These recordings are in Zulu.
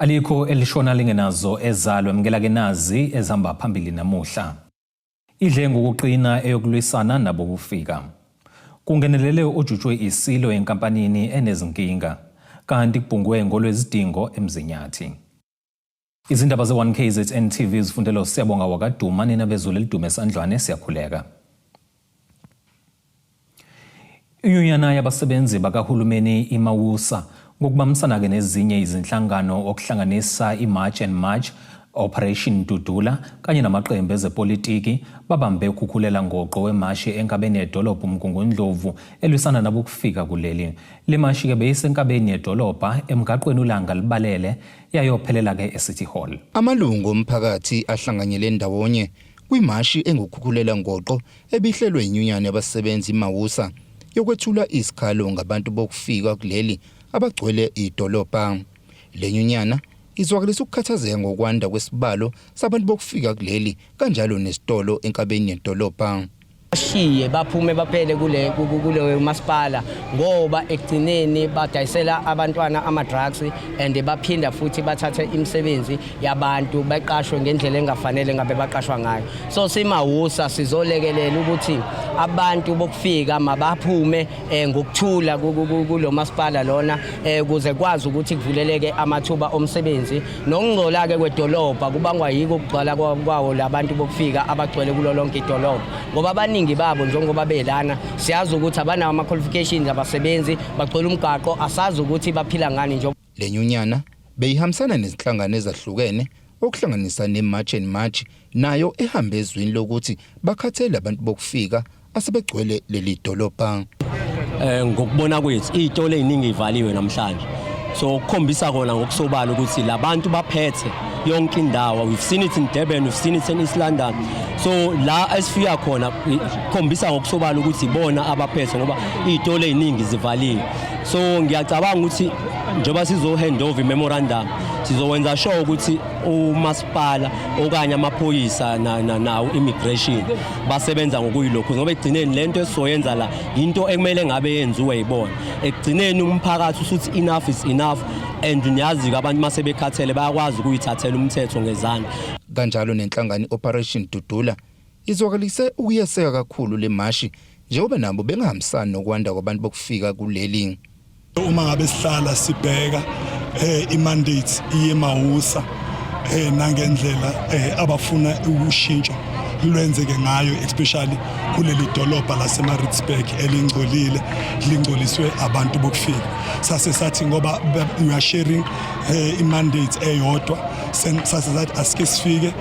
Alikho elishona lingenazo ezalwe mkela ke nazi ezihamba phambili namuhla. Idle ngokuqina eyokulwisana nabo kufika. Kungenelele ujutshwe isilo enkampanini enezinkinga kanti kubhungwe ngolwezidingo emzinyathi. Izindaba ze1KZN TV zifundelo siyabonga wakaduma nina bezulu elidume esandlwane siyakhuleka. Inyunyana yabasebenzi bakahulumeni iMawusa ngokubambisana ke nezinye izinhlangano okuhlanganisa iMarch and March, Operation Dudula kanye namaqembu ezepolitiki babambe ukukhulela ngoqo wemashi enkabeni yedolobha uMgungundlovu elwisana nabo kufika kuleli. Le mashi ke beyisenkabeni yedolobha emgaqweni ulanga libalele yayophelela ke eCity Hall. Amalungu omphakathi ahlanganyele ndawonye kwimashi engukhukhulela ngoqo ebihlelwe inyunyana yabasebenzi iMawusa yokwethula isikhalo ngabantu bokufika kuleli abagcwele idolobha. Le nyunyana izwakalisa ukukhathazeka ngokwanda kwesibalo sabantu bokufika kuleli kanjalo nesitolo enkabeni yedolobha. Bashiye baphume baphele kule masipala ngoba ekugcineni badayisela abantwana ama-drugs and baphinda futhi bathathe imisebenzi yabantu baqashwe ngendlela engafanele ngabe baqashwa ngayo. So siMawusa sizolekelela ukuthi abantu bokufika mabaphume ngokuthula kulo masipala lona ukuze kwazi ukuthi kuvuleleke amathuba omsebenzi nokungcola ke kwedolobha kubangwa yiko ukugcwala kwawo labantu bokufika abagcwele kulo lonke idolobha ngoba abaningi babo njengoba belana siyazi ukuthi abanawo ama-qualifications abasebenzi bagcwele umgaqo asazi ukuthi baphila ngani nje. Le nyunyana beyihambisana nezinhlangano ezahlukene okuhlanganisa neMarch and March nayo ehambe ezwini lokuthi bakhathele abantu bokufika asebegcwele leli dolobha. Ngokubona kwethu izitolo eziningi ivaliwe namhlanje, so ukukhombisa kona ngokusobala ukuthi labantu baphethe yonke indawo. We've seen it in Durban, we've seen it in East London. So la esifika khona ukukhombisa ngokusobala ukuthi bona abaphethe ngoba izitolo eziningi zivaliwe. So ngiyacabanga ukuthi njengoba sizo hand over memorandum sizowenza sure ukuthi umasipala okanye amaphoyisa nawo immigration basebenza ngokuyilokho ngoba egcineni lento esizoyenza la into ekumele ngabe yenziwe yibona. Egcineni umphakathi usuthi enough is enough and niyazi abantu mase bekhathele bayakwazi ukuyithathela umthetho ngezandla. Kanjalo nenhlangano Operation Dudula izwakalise ukuyeseka kakhulu le mashi njengoba nabo bengahambisani nokwanda kwabantu bokufika kuleli. Uma ngabe sihlala sibheka imandate yeMawusa nangendlela abafuna ukushintsha lwenzeke ngayo especially kuleli dolobha laseMaritzburg elingcolile lingcoliswe abantu bokufika. Sase sathi ngoba we are sharing imandate eyodwa sase sathi asike sifike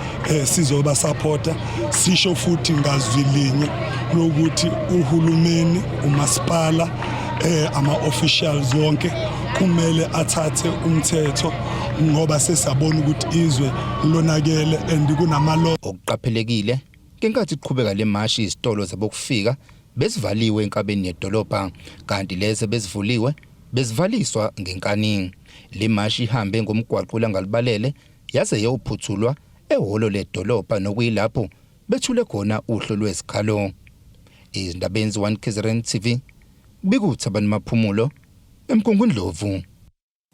sizoba supporter sisho futhi ngazwi linye lokuthi uhulumeni umasipala ama-officials wonke kumele athathe umthetho ngoba sesabona ukuthi izwe lonakele and kunamalo. Okuqaphelekile ngenkathi iqhubeka le mashi izitolo zabokufika bezivaliwe enkabeni yedolobha kanti lezi bezivuliwe bezivaliswa ngenkaningi. Le mashi ihambe ngomgwaqo langalibalele yaze yophuthulwa ehholo ledolobha nokuyilapho bethule khona uhlo lwezikhalo. Izindabeni ze1KZN TV bikuthi abantu maphumulo eMgungundlovu.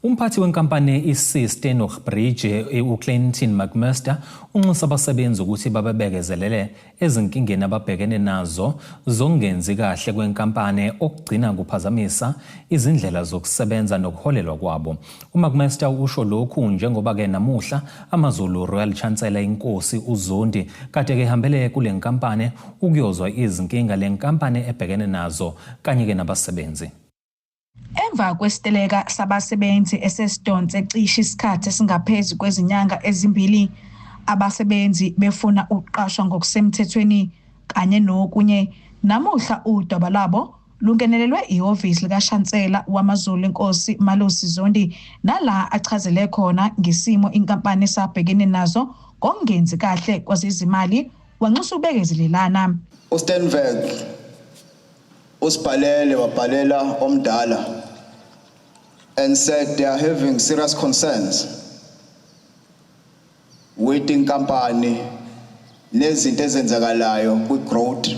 Umphathi wenkampani iStenoch Bridge uClinton McMaster unxusa abasebenzi ukuthi babebekezelele ezinkingeni ababhekene nazo zongenzi kahle kwenkampani okugcina kuphazamisa izindlela zokusebenza nokuholelwa kwabo. uMcMaster usho lokhu njengoba ke namuhla amaZulu Royal Chancellor inkosi uZondi kade ke hambele kule nkampani ukuyozwa izinkinga lenkampani ebhekene nazo kanye ke nabasebenzi. Emva kwesiteleka sabasebenzi esesidonse cishe isikhathi esingaphezulu kwezinyanga ezimbili, abasebenzi befuna ukuqashwa ngokusemthethweni kanye nokunye. Namuhla udaba labo lungenelelwe ihhovisi likaShansela wamaZulu inkosi Malusi Zondi nala achazele khona ngesimo inkampani esabhekene nazo kongenzi kahle kwezimali wanxusa ubekezelelana. uStenberg usibhalele wabhalela omdala and said they are having serious concerns with inkampani nezinto ezenzakalayo kwi-growth.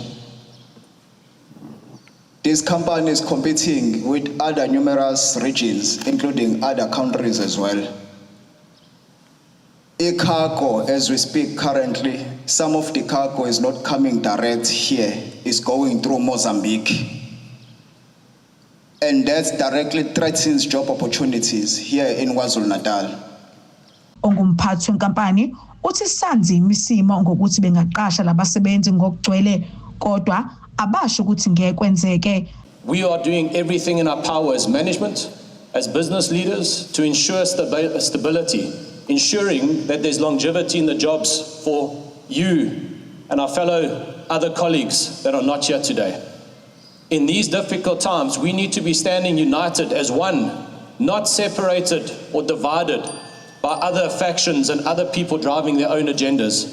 This company is competing with other numerous regions including other countries as well. cargo, as we speak currently, some of the cargo is not coming direct here, it's going through Mozambique. And that directly threatens job opportunities here in KwaZulu-Natal. Ongumphathi wenkampani uthi sanzima isimo ngokuthi bengaqasha labasebenzi ngokugcwele kodwa abasho ukuthi ngeke kwenzeke. We are doing everything in our power as management, as business leaders, to ensure stability, ensuring that there's longevity in the jobs for you and our fellow other colleagues that are not here today. In these difficult times, we need to be standing united as one, not separated or divided by other factions and other people driving their own agendas.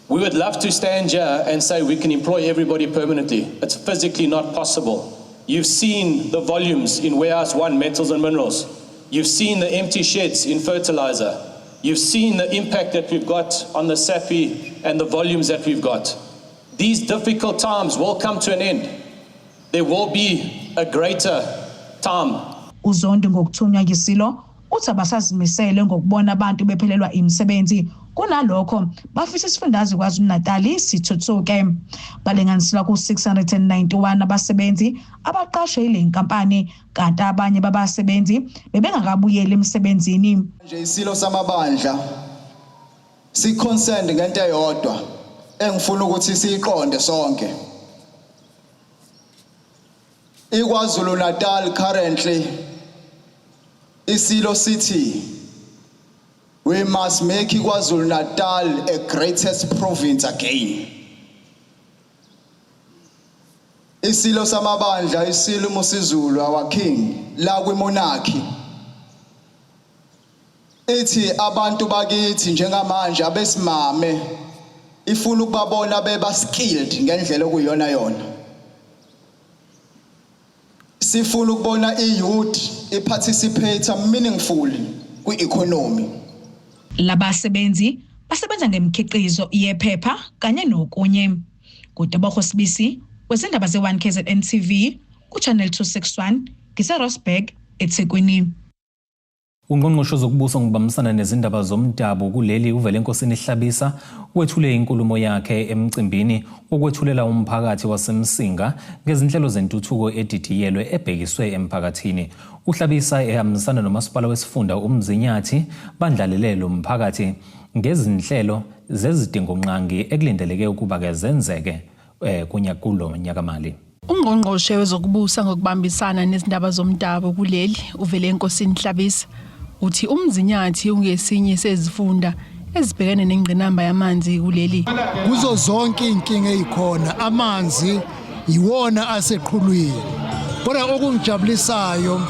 We would love to stand here and say we can employ everybody permanently. It's physically not possible. You've seen the volumes in Warehouse 1, metals and minerals. You've seen the empty sheds in fertilizer. You've seen the impact that we've got on the SAPI and the volumes that we've got. These difficult times will come to an end. There will be a greater time. Uzondi ngokuthunywa yisilo uthi abasazimisele ngokubona abantu bephelelwa imisebenzi kunalokho bafisa isifundazwe KwaZulu-Natal sithuthuke. Balinganisela ku-691 abasebenzi abaqashwe ile nkampani kanti abanye babasebenzi bebengakabuyeli emsebenzini. Nje isilo samabandla si-concerned ngento eyodwa engifuna ukuthi siyiqonde sonke. KwaZulu-Natal currently isilo city, we must make KwaZulu-Natal a greatest province again. Isilo samabandla, isilo Musizulu, our king, la kwimonarchy. Ithi abantu bakithi njengamanje abesimame ifuna ukubabona beba skilled ngendlela okuyona yona. Sifuna ukubona i-youth i-participate meaningfully kwi-economy. Labasebenzi basebenza ngemikhiqizo yephepha kanye nokunye. Kudebokho Sibisi wezindaba ze1 KZN TV ku-Channel 261 ngise-Rosberg eThekwini. Ungqongqoshe zokubusa ngibambisana nezindaba zomdabu kuleli uVelenkosini Hlabisa wethule inkulumo yakhe emcimbini wokwethulela umphakathi waseMsinga ngezinhlelo zentuthuko edidiyelwe ebhekiswe emphakathini. uHlabisa ehambisana nomasipala wesifunda uMzinyathi bandlalele lo mphakathi ngezinhlelo zezidingonqangi ekulindeleke ukuba ke zenzeke kulo nyakamali. Ungqongqoshe wezokubusa ngokubambisana nezindaba zomdabu kuleli uVelenkosini Hlabisa uthi uMzinyathi ungesinye sezifunda ezibhekene nengqinamba yamanzi kuleli. Kuzo zonke inkinga ezikhona amanzi yiwona aseqhulwini. Kodwa okungijabulisayo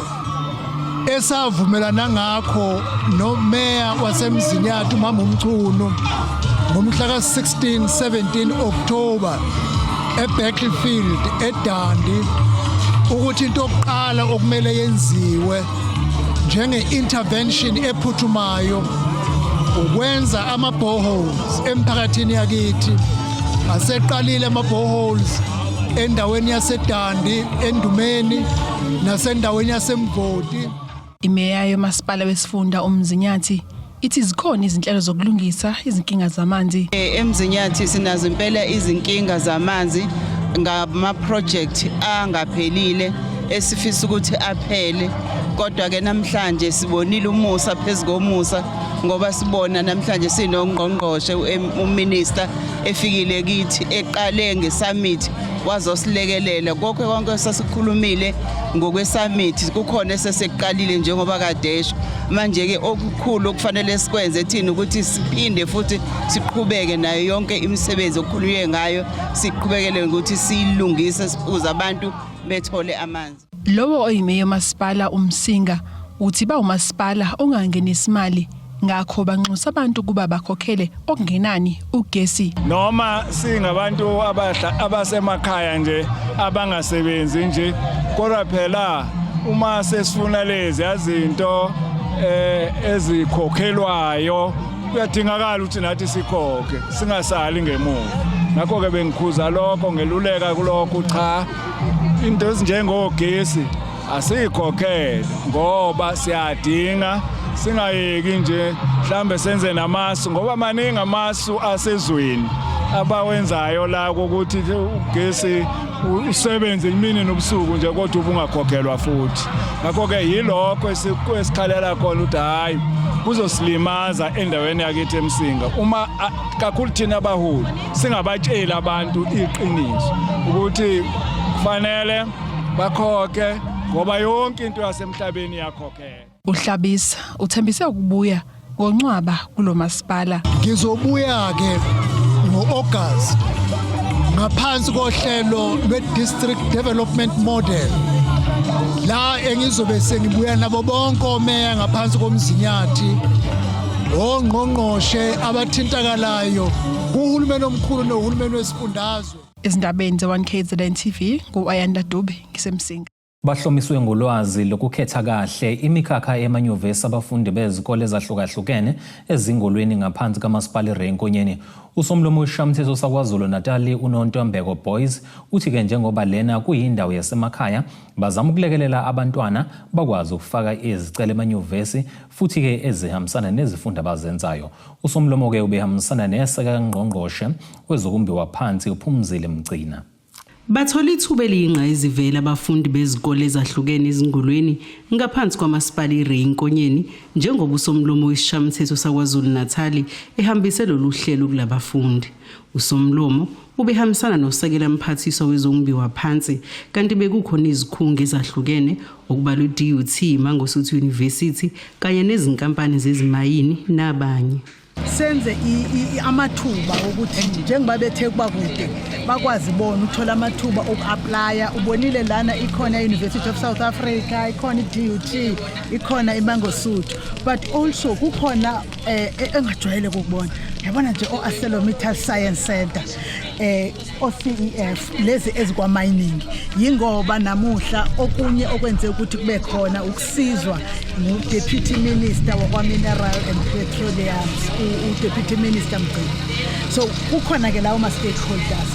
esavumelana ngakho nomeya waseMzinyathi uMama uMchunu ngomhla ka-16 17 October eBattlefield eDandi ukuthi into yokuqala okumele yenziwe njenge-intervention ephuthumayo ukwenza ama-boreholes emphakathini yakithi. Aseqalile ama-boreholes endaweni yaseDandi, eNdumeni nasendaweni yaseMvoti. Imeya yomasipala wesifunda uMzinyathi ithi zikhona izinhlelo zokulungisa izinkinga zamanzi. eMzinyathi sinazo impela izinkinga zamanzi ngama-project angaphelile esifisa ukuthi aphele. Kodwa ke namhlanje sibonile umusa phezulu komusa ngoba sibona namhlanje sinongqongqoshe uminister efikile kithi eqale ngesummit wazosilekelela konke sasikhulumile ngokwesummit kukhona esesekuqalile njengoba kadesho. Manje ke okukhulu okufanele sikwenze thina ukuthi siphinde futhi siqhubeke nayo yonke imisebenzi okukhulunywe ngayo, siqhubekele ukuthi silungise ukuze abantu bethole amanzi. Lowo oyimeya masipala uMsinga uthi ba umasipala ongangenisa imali ngakho banxusa abantu kuba bakhokhele okungenani ugesi. Noma singabantu abasemakhaya nje abangasebenzi nje kodwa phela uma sesifuna lezi izinto ezikhokhelwayo kuyadingakala ukuthi nathi sikhokhe singasali ngemuva. Ngakho ke bengikhuza lokho ngeluleka kulokho cha into ezinjengogesi asikhokhele ngoba siyadinga singayeki nje mhlambe senze namasu ngoba maningi amasu asezweni abawenzayo la ukuthi ugesi usebenze imini nobusuku nje kodwa ubungakhokhelwa futhi ngakho ke yilokho esikhalela khona ukuthi hayi kuzosilimaza endaweni yakithi eMsinga uma kakhulu thina abaholi singabatsheli abantu iqiniso ukuthi kufanele bakhokhe ngoba yonke into yasemhlabeni yakhokhela. uHlabisa uthembise ukubuya ngoNcwaba kulomasipala. Ngizobuya ke ngo-August ngaphansi kohlelo lwe-District Development Model la engizobe sengibuya nabo bonke omeya ngaphansi komzinyathi ongqongqoshe abathintakalayo kuhulumeni omkhulu nohulumeni wesifundazwe. Izindabeni ze1KZN TV ngo-Ayanda Dube ngisemsinga. Bahlomiswe ngolwazi lokukhetha kahle imikhakha emanyuvesi abafundi bezikole ezahlukahlukene ezingolweni ngaphansi kaMasipala iRenkonyeni. Usomlomo weshaMthetho saKwaZulu Natal uNontombeko Boys uthi ke njengoba lena kuyindawo yasemakhaya bazama ukulekelela abantwana bakwazi ukufaka izicelo emanyuvesi futhi ke ezihambisana nezifundo abazenzayo. Usomlomo ke ubehambisana neseka ngqongqoshe wezokumbiwa phansi uPhumzile Mgcina. Bathola ithuba eliyinqa izivela abafundi bezikole ezahlukene ezingolweni ngaphansi kwaMasipala iRenkonyeni njengoba usomlomo weshaMthetho saKwaZulu Natal ehambise lolu hlelo kulabafundi. Usomlomo ubehambisana nosekela mphathiswa wezongumbiwa phansi kanti bekukhona izikhungo ezahlukene okubalwa iDUT, Mangosuthu University kanye nezinkampani zezimayini nabanye. Senze amathuba ukuthi njengoba bethe kuba kude bakwazi bona uthola amathuba okuapply. Ubonile lana ikhona University of South Africa, ikhona iDUT, ikhona iMangosuthu, but also kukhona engajwayele ukubona yabona nje oArcelormittal Science Center OCEF lezi ezikwa mining. Yingoba namuhla okunye okwenze ukuthi kube khona ukusizwa nguDeputy Minister wakwa Mineral and Petroleums, uDeputy Minister Mgcina. So kukhona ke lawo ma-stakeholders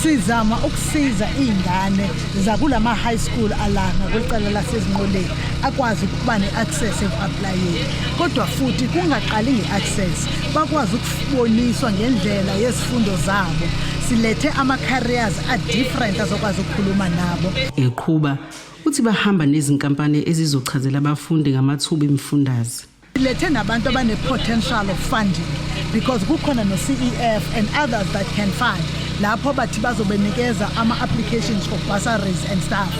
sizama ukusiza izingane zakulama high school alanga kwicala lasezinqoleni akwazi ukuba neaccess eku-applyeni, kodwa futhi kungaqali ngeaccess bakwazi ukuboniswa ngendlela yezifundo zabo. Silethe ama-careers a-different azokwazi ukukhuluma nabo. Eqhuba uthi bahamba nezinkampani ezizochazela abafundi ngamathuba emfundaze. Silethe nabantu abane-potential of funding because kukhona no-CEF and others that can fund. Lapho bathi bazobenikeza ama-applications for bursaries and stuff.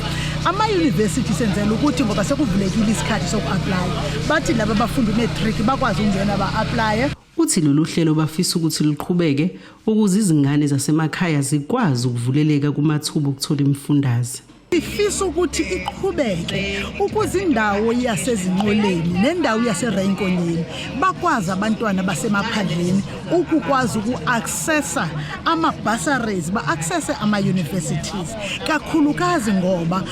Ama-university senzela ukuthi ngoba sekuvulekile isikhathi soku-apply bathi laba bafundi ne-trick bakwazi ukungena ba-applye. Uthi lolu hlelo bafisa ukuthi luqhubeke ukuze izingane zasemakhaya zikwazi ukuvuleleka kumathuba okuthola imfundaze. Sifisa ukuthi iqhubeke ukuze indawo yasezinqoleni nendawo yaseRenkonyeni bakwazi abantwana basemaphandleni ukukwazi uku-accessa ama-bursaries, ba-accesse ama-universities kakhulukazi ngoba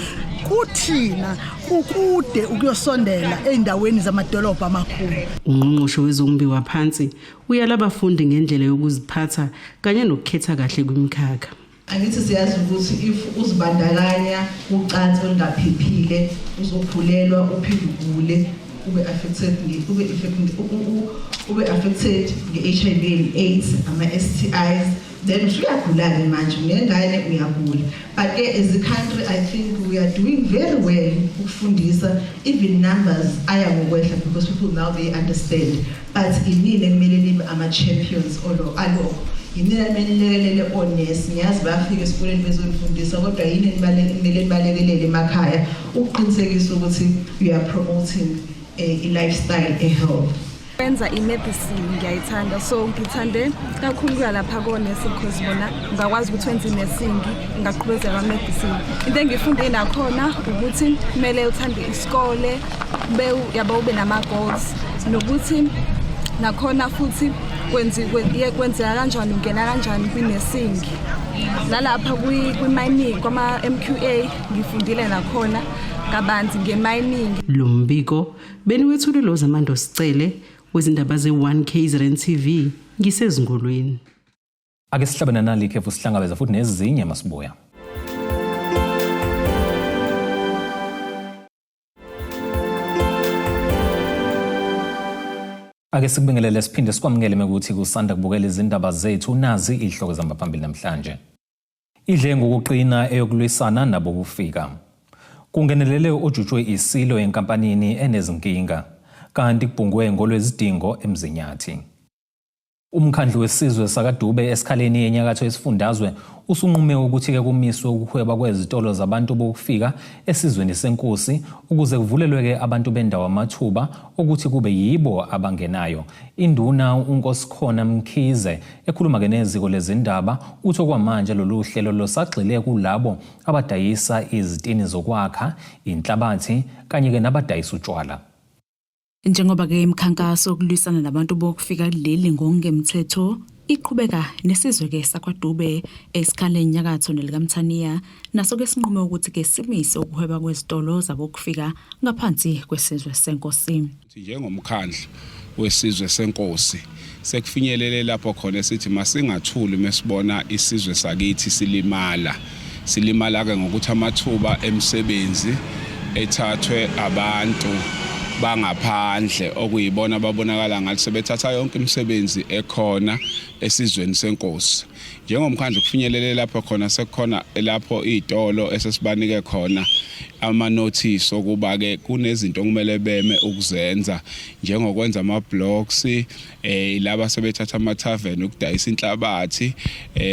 kuthina ukude ukuyosondela eindaweni zamadolobha amakhulu. Ungqongqoshe wezongumbiwa phansi uyala abafundi ngendlela yokuziphatha kanye nokukhetha kahle kwimikhakha. Angithi siyazi ukuthi if uzibandakanya ucansi olungaphephile uzokhulelwa uphinde ugule ube affected nge-HIV and AIDS, ama-STIs, then uyagula-ke manje unengane uyagula. But as a country I think we are doing very well ukufundisa, even numbers aya ngokwehla because people now they understand, but inini ekumele nibe ama-champions alokho. Yini emelelele honest ngiyazi bafika esikoleni bezofundisa kodwa yini ekumele balekelele emakhaya ukuqinisekisa ukuthi you are promoting a lifestyle health. Benza imedicine ngiyayithanda, so ngithande kakhulu lapha ko-nursing because bona ngakwazi ukuthi wenze nursing ngaqhubezela medicine. Into engifunde nakhona ukuthi kumele uthande isikole yabo ube nama-goals nokuthi nakhona futhi kwenzeka kanjani ungena kanjani kwi-nursing. Nalapha kwi-mining kwama-MQA ngifundile nakhona kabanzi nge-mining. Lo mbiko beniwethulelwa uZamando Sicele wezindaba ze1KZN TV ngisezingolweni. Ake sihlabene nalike futhi sihlangabeza futhi nezinye masibuya. Ake sikubingelele siphinde sikwamukele mekuthi kusanda kubukela izindaba zethu nazi ihloko zambaphambili namhlanje. Idle ngokuqina eyokulwisana nabo kufika. Kungenelele ujutshwe isilo enkampanini enezinkinga kanti kubhungwe ngolwezidingo emzinyathi. Umkhandlu wesizwe sakaDube esikhaleni yenyakatho yesifundazwe usunqume ukuthi ke kumiswe ukuhweba kwezitolo zabantu bokufika esizweni senkosi ukuze kuvulelwe abantu bendawo amathuba ukuthi kube yibo abangenayo. Induna uNkosikhona Mkhize ekhuluma ke neziko lezindaba utho kwamanje lolu hlelo losagxile kulabo abadayisa izitini zokwakha, inhlabathi kanye ke nabadayisa utshwala. Njengoba ke imikhankaso yokulwisana nabantu bokufika kuleli ngokungemthetho iqhubeka nesizwe ke sakwaDube esikhaleni nyakatho nelikamthaniya naso ke sinqume ukuthi ke simise ukuhweba kwezitolo zabokufika ngaphansi kwesizwe senkosi. Njengomkhandlu wesizwe senkosi sekufinyelele lapho khona sithi masingathuli mesibona isizwe sakithi silimala ke ngokuthi amathuba emsebenzi ethathwe abantu bangaphandle okuyibona babonakala ngathi sebethatha yonke imisebenzi ekhona esizweni senkosi. Njengomkhandlu kufinyelele lapho khona sekukhona lapho izitolo esesibanike khona ama notice okuba ke kunezinto okumele beme ukuzenza njengokwenza ama blocks laba sebethatha ama tavern ukudayisa inhlabathi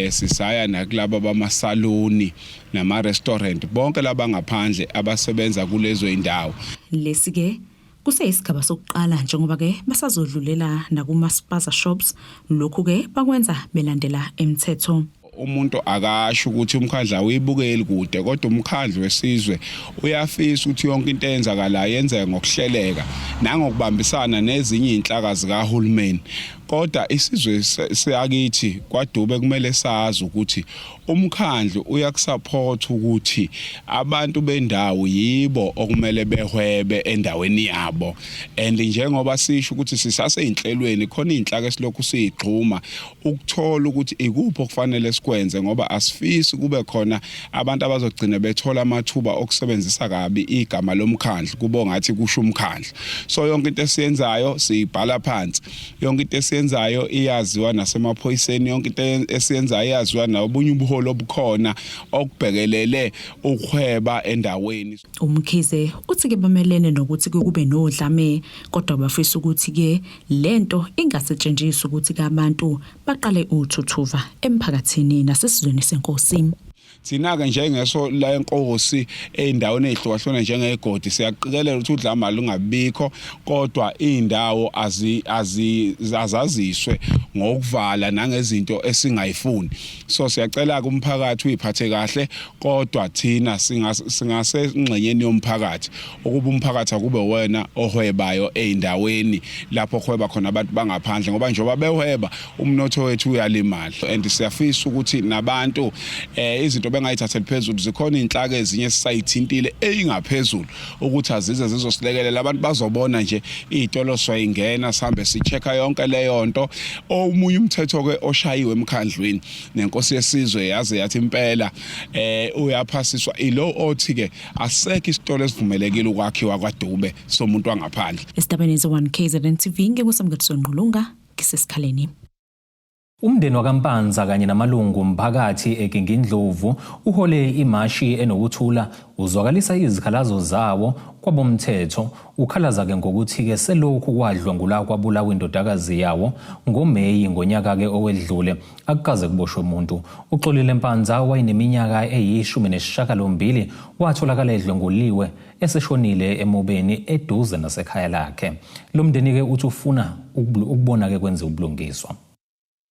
sisaya nakulabo bamasaluni nama restaurant bonke laba ngaphandle abasebenza kulezo indawo. Lesi ke kuseyisigaba sokuqala njengoba ke basazodlulela nakuma spaza shops lokhu ke bakwenza belandela emthetho. Umuntu akasho ukuthi umkhandlu awuyibukeli kude kodwa umkhandlu wesizwe uyafisa ukuthi yonke into eyenzakalayo yenzeke ngokuhleleka nangokubambisana nezinye inhlaka zikahulumeni. Kodwa isizwe seyakithi kwaDube kumele sazi ukuthi umkhandlu uyakusupport ukuthi abantu bendawo yibo okumele behwebe endaweni yabo. And njengoba sisho ukuthi sisaseyinhlelweni khona inhlaka esilokhu sigxuma ukuthola ukuthi ikuphi okufanele sikwenze ngoba asifisi kube khona abantu abazogcina bethola amathuba okusebenzisa kabi igama lomkhandlu kubo ngathi kusho umkhandlu. So yonke into esiyenzayo siyibhala phansi, yonke into esiyenzayo iyaziwa nasemaphoyiseni, yonke into esiyenzayo iyaziwa nabunye ubuholo obukhona okubhekelele ukuhweba endaweni. Umkhize uthi ke bamelene nokuthi kube nodlame kodwa bafisa ukuthi ke lento ingasetshenziswa ukuthi abantu baqale uthuthuva emphakathini nasesizweni senkosi. Thina ke njengeso la enkosi endaweni ezihlukahlukene njengegodi siyaqikelela ukuthi udlame lungabikho kodwa indawo azaziswe ngokuvala nangezinto esingayifuni. So siyacela ke umphakathi uyiphathe kahle kodwa thina singasengxenyeni yomphakathi ukuba umphakathi akube wena ohwebayo eindaweni lapho ohweba khona abantu bangaphandle ngoba njengoba behweba umnotho wethu uyalimala. And siyafisa ukuthi nabantu izinto bengayithatheli phezulu zikhona inhlaka ezinye sisayithintile eingaphezulu ukuthi azize zizosilekelela abantu bazobona nje izitolo swayingena sihambe sichecka yonke leyo nto. Omunye umthetho ke oshayiwe emkhandlweni nenkosi yesizwe yaze yathi impela uyaphasiswa ilo othi ke asekho isitolo esivumelekile ukwakhiwa kwaDube somuntu wangaphandle. Estabeni ze1 KZN TV ngekusamgatho Nqulunga kisesikhaleni. Umndeni wakampanza kanye namalungu omphakathi eGingindlovu uhole imashi enokuthula uzwakalisa izikhalazo zawo kwabomthetho ukhalaza ke ngokuthi ke selokhu kwadlwengula kwabulawa indodakazi yawo ngoMeyi ngonyaka ke owedlule akukaze kuboshwe umuntu. Uxolile Mpanza wayineminyaka eyi18 watholakala edlwenguliwe eseshonile emobeni eduze nasekhaya lakhe. Lo mndeni ke uthi ufuna ukubona ke kwenza ubulungiswa.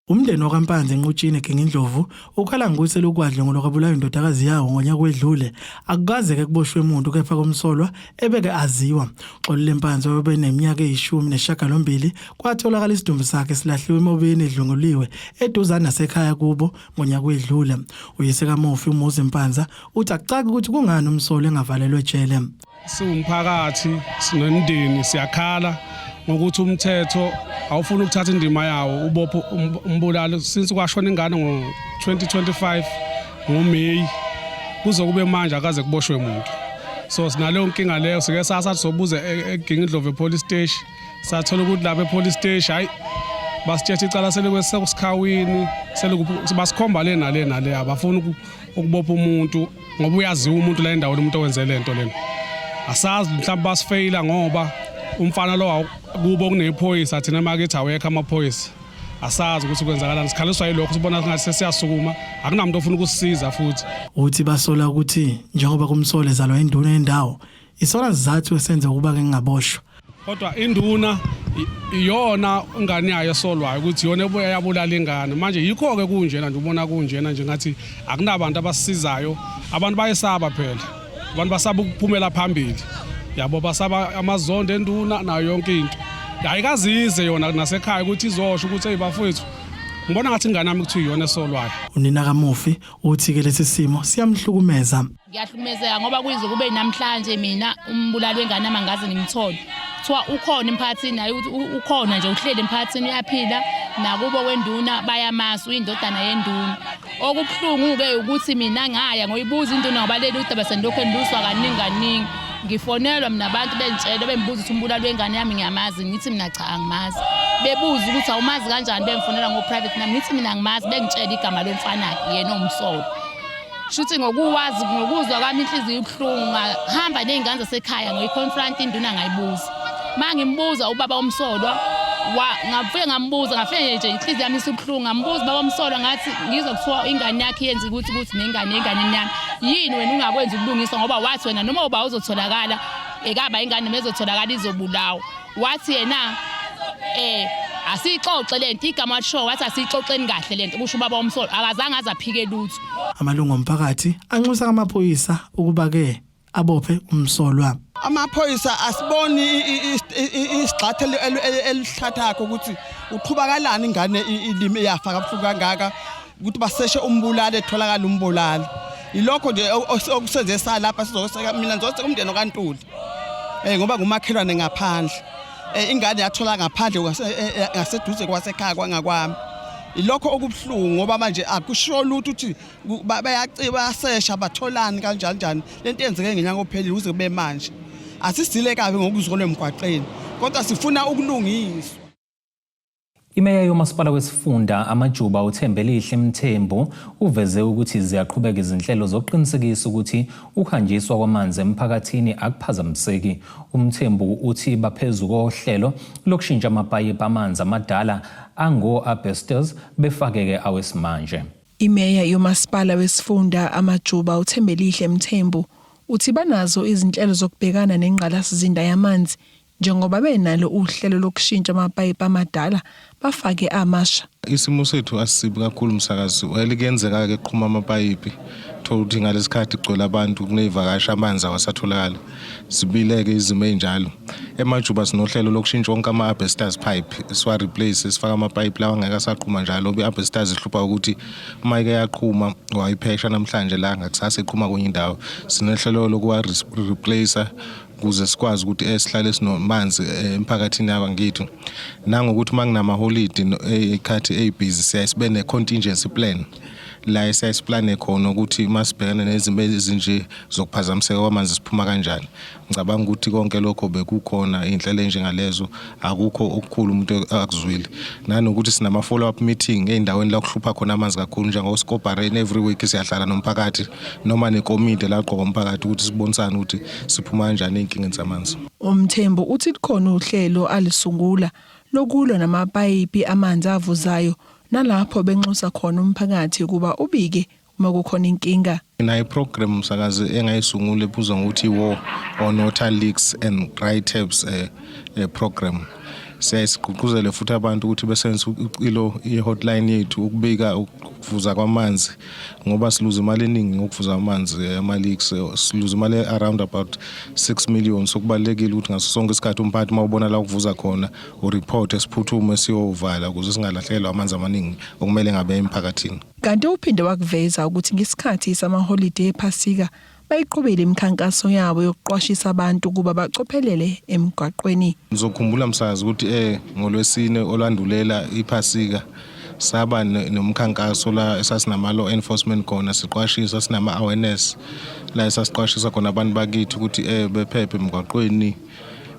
Umndeni wakaMpanza eNqutshini eGingindlovu ukhala ngokuthi lokwadle ngolokabulawa indodakazi yawo ngonyaka wedlule akukaze ke kuboshwe umuntu kepha komsolwa ebeke aziwa. Xolile Mpanza wayeneminyaka eyi18 kwatholakala isidumbu sakhe silahliwe emobeni edlunguliwe eduzana nasekhaya kubo ngonyaka wedlule. Uyise kaMofi uMuzi Mpanza uthi akucaki ukuthi kungani umsolo engavalelwe ejele. Siwumphakathi sinomndeni siyakhala ngokuthi umthetho awufuna ukuthatha indima yawo ubopho umbulalo since kwashona ingane ngo2025 ngoMeyi kuze kube manje akaze kuboshwe umuntu. So sinaleyo nkinga leyo sike sasathi sobuze eGingindlovu police station sathola ukuthi lapha epolice station hayi basithethe icala selikusikhawini basikhomba le nale abafuna ukubopha umuntu ngoba uyaziwa umuntu la endaweni umuntu owenze lento lena asazi mhlawumbe basifeyila ngoba umfana lo kubo kunephoyisa thina makithi awekho amaphoyisa asazi ukuthi kwenzakalani sikhaliswa yilokho sibona ngathi sesiyasukuma akunamuntu ofuna ukusisiza futhi uthi basola ukuthi njengoba kumsole ezalwa induna yendawo isola sizathu esenza ukuba ke ngingaboshwa kodwa induna iyona ingane yayo esolwayo ukuthi iyona ebuya yabulala ingane manje yikho ke kunjena nje ubona kunjena nje ngathi akunabantu abasisizayo abantu bayesaba phela abantu basaba ukuphumela phambili yabo basaba amazondo enduna nayo yonke into ayikazize yona nasekhaya ukuthi izosho ukuthi eyibafowethu ngibona ngathi ingane yami kuthi iyona esolwayo unina kaMufi uthi ke lesi simo siyamhlukumeza ngiyahlukumezeka ngoba kuyize kube namhlanje mina umbulali wengane amangaze ngimthole kuthiwa ukhona emphakathini naye ukhona nje uhleli emphakathini uyaphila nakubo kwenduna bayamasu uyindodana yenduna okubuhlungu ke ukuthi mina ngaya ngoyibuza induna ngoba leli udaba sendokho enduswa kaningi ngifonelwa mina abantu bentshela bembuza ukuthi umbulali wengane yami ngiyamazi ngithi mina cha angimazi bebuza ukuthi awumazi kanjani bemfonela ngo private nami ngithi mina ngimazi bengitshela igama lomfana yena umsolo shuthi ngokuzwa kwami inhliziyo ibuhlungu ngahamba nezingane zasekhaya ngoyiconfront induna ngayibuza mangimbuza ubaba omsolwa ngafike ngambuza nje inhliziyo yami isibuhlungu ngambuza baba omsolwa ngathi ngizokuthiwa ingane yakhe yenza ukuthi nengane yami yini wena ungakwenza ubulungiswa ngoba wathi wena noma uba uzotholakala ekaba ingane mezotholakala izobulawa wathi yena asixoxe lento igama lisho wathi asixoxeni kahle lento kusho ubaba omsolwa akazange azaphike lutho amalungu omphakathi anxusa amaphoyisa ukuba ke abophe umsolwa amaphoyisa asiboni isigxathe elihlathayo ukuthi uqhubakalani ingane ilimi yafa kabuhlungu kangaka ukuthi baseshe umbulali etholakala umbulali ilokho nje okusenzesa lapha sizoseka mina ngizoseka umndeni kaNtuli ngoba ngumakhelwane ngaphandle ingane yathola ngaphandle ngaseduze kwasekhaya kwangakwami ilokho okubuhlungu ngoba manje akusho lutho ukuthi bayasesha batholani kanjani lento yenzeke ngenyanga ophelile uze kube manje asisile kabi ngokuzolwe emgwaqeni kodwa sifuna ukulungiswa Imeya yomasipala wesifunda amajuba uThembelihle Mthembu uveze ukuthi ziyaqhubeka izinhlelo zokuqinisekisa ukuthi ukuhanjiswa kwamanzi emphakathini akuphazamiseki. UMthembu uthi baphezulu kohlelo lokushintsha amapayipi amanzi amadala ango-asbestos befakeke awesimanje. Imeya yomasipala wesifunda amajuba uThembelihle Mthembu uthi banazo izinhlelo zokubhekana nengqalasizinda yamanzi njengoba benalo uhlelo lokushintsha amapayipi amadala bafake amasha. Isimo sethu asisibi kakhulu umsakazi elikenzeka ke qhuma amapayipi thokuthi ngalesikhathi igcwele abantu kunezivakasha amanzi awasatholakala sibileke izimo enjalo emajuba sinohlelo lokushintsha wonke ama-asbestos pipe siwa replace sifaka amapayipi lawa angeke asaqhuma njalo i-asbestos ihlupha ukuthi uma ike yaqhuma wayiphesha namhlanje la ngakusasa iqhuma kwenye indawo sinohlelo lokuwa replacer kuze sikwazi ukuthi esihlale sinomanzi emphakathini yabangithi nangokuthi manginama holiday ekhathi ebusy siyasibe ne contingency plan la siyasiplane khona ukuthi masibhekane nezimo ezinje zokuphazamiseka kwamanzi siphuma kanjani. Ngicabanga ukuthi konke lokho bekukhona inhlelo njengalezo akukho okukhulu umuntu akuzwile nanokuthi sinama follow up meeting eindaweni la kuhlupha khona amanzi kakhulu njengoSkobareni every week siyahlala nomphakathi noma nekomiti la qoqa umphakathi ukuthi sibonisane ukuthi siphuma kanjani enkingeni zamanzi. Umthembu uthi likhona uhlelo alisungula lokulwa namapayipi amanzi avuzayo nalapho benxusa khona umphakathi kuba ubike uma kukhona inkinga. Ina program umsakazi engayisungula ebuzwa ngokuthi war on water leaks and dry taps program. Siyasiqhuzele futhi abantu ukuthi besenze ilo i-hotline yethu ukubika ukuvuza kwamanzi ngoba siluza imali eningi ngokuvuza amanzi ama-leaks siluza imali around about 6 million sokubalekile ukuthi ngaso sonke isikhathi umphathi mawubona la ukuvuza khona ureport esiphuthume siyovala ukuze singalahlekelwa amanzi amaningi okumele ngabe emphakathini. Kanti uphinde wakuveza ukuthi ngesikhathi sama-holiday ephasika bayiqhubele imikhankaso yabo yokuqwashisa abantu kuba bacophelele emgwaqweni. Ngizokhumbula msazi ukuthi ngolwesine olandulela iphasika saba nomkhankaso la esasinama law enforcement khona siqwashisa sinama awareness la esasiqwashisa khona abantu bakithi ukuthi bephephe emgwaqweni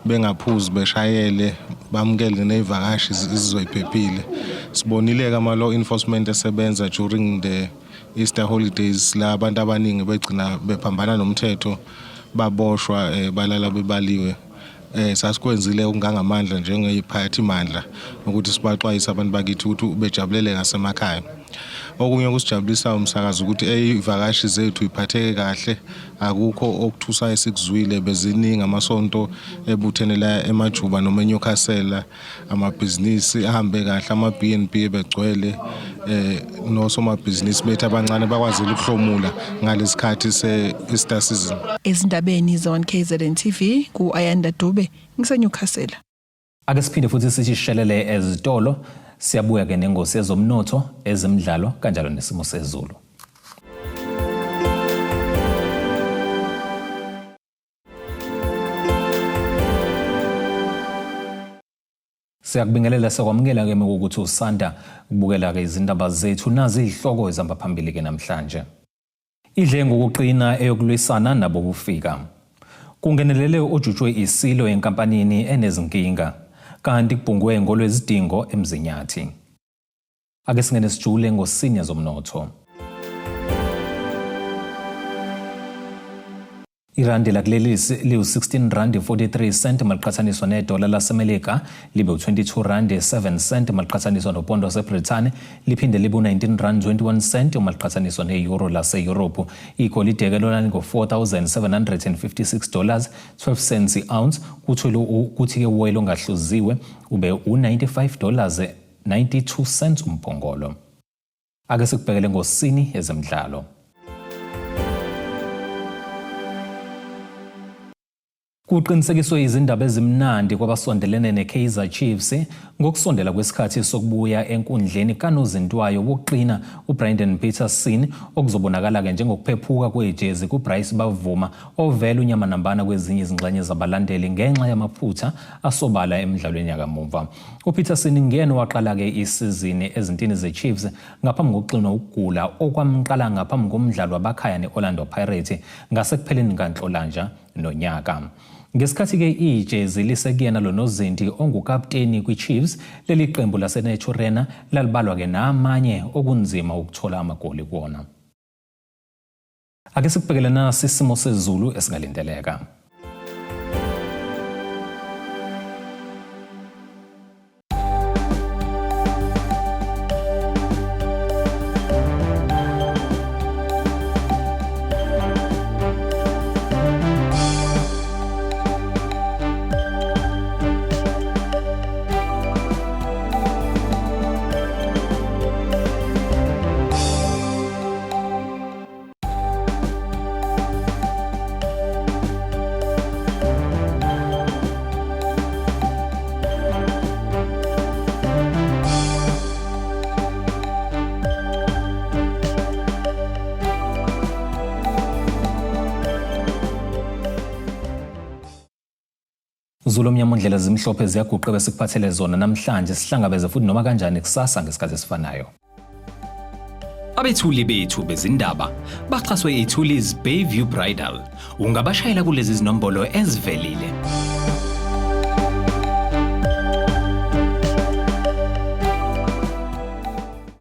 bengaphuzi beshayele bamukele nezivakashi izizoyiphephile. Sibonile ke ama law enforcement esebenza during the Easter holidays la abantu abaningi begcina bephambana nomthetho baboshwa balala bebaliwe. Sasikwenzile okungangamandla njengeyiphathi imandla ukuthi sibaxwayisa abantu bakithi ukuthi bejabulele ngasemakhaya. Okunye kusijabulisa umsakazo ukuthi eyivakashi zethu iphatheke kahle, akukho okuthusa esikuzwile, beziningi amasonto ebuthene la eMajuba noma eNyukhasela, amabhizinisi ahambe kahle, ama-B&B begcwele, nosomabhizinisi bethu abancane bakwazile ukuhlomula ngalesikhathi se-Easter season. Ezindabeni zon KZN TV ku Ayanda Dube ngiseNyukhasela. Ake siphinde futhi sithi shelele ezitolo. Siyabuya ke nengosi yezomnotho, ezemidlalo kanjalo nesimo sezulu. Siyakubingelela sekwamukela ke ukuthi usanda ukubukela ke izindaba zethu nazi izihloko ezihamba phambili ke namhlanje. Idle ngokuqina eyokulwisana nabo bufika. Kungenelele ojutshwe isilo yenkampanini enezinkinga. Kanti kubhungwe ngolwezidingo eMzinyathi. Ake singene sijule ngosinya zomnotho. Irandi lakulelisi liu-16.43 maliqhathaniswa nedola laseMelika, libe u-22.07 maliqhathaniswa nopondo waseBrithani, liphinde libe u-19.21 maliqhathaniswa ne-euro lase-Europe. Igolide ke lona lingo-$4,756, 12 cents i-ounce, kuthi ke uwoyela ongahluziwe ube u-$95.92 umphongolo. Ake sikubhekele ngosini ezemidlalo. Kuqinisekiswe izindaba ezimnandi kwabasondelene neKaizer Chiefs ngokusondela kwesikhathi sokubuya enkundleni kanozintwayo wokuqina uBrandon Peterson okuzobonakala ke njengokuphephuka kwejezi kuBryce Bavuma ovela unyama nambana kwezinye izingxenye zabalandeli ngenxa yamaphutha asobala emidlalweni yakamuva. uPeterson ngene waqala ke isizini ezintini zeChiefs ngaphambi kokuxinwa ukugula okwamqala ngaphambi komdlalo wabakhaya neOrlando Pirates ngasekupheleni kaNhlolanja nonyaka. Ngesikhathi ke ijezi lisekuyena lonozinti ongukapteni kwiChiefs, leli qembu laseNaturena lalibalwa ke namanye okunzima ukuthola amagoli kuona. Ake sikubhekele nasi isimo sezulu esingalindeleka. Zulu omnyamondlela zimhlophe ziyaguqa bese kuphathele zona namhlanje sihlangabeze futhi noma kanjani kusasa ngesikhathi esifanayo. Abethuli bethu bezindaba baxhaswe iThulis Bayview Bridal. Ungabashayela kulezi zinombolo ezivelile.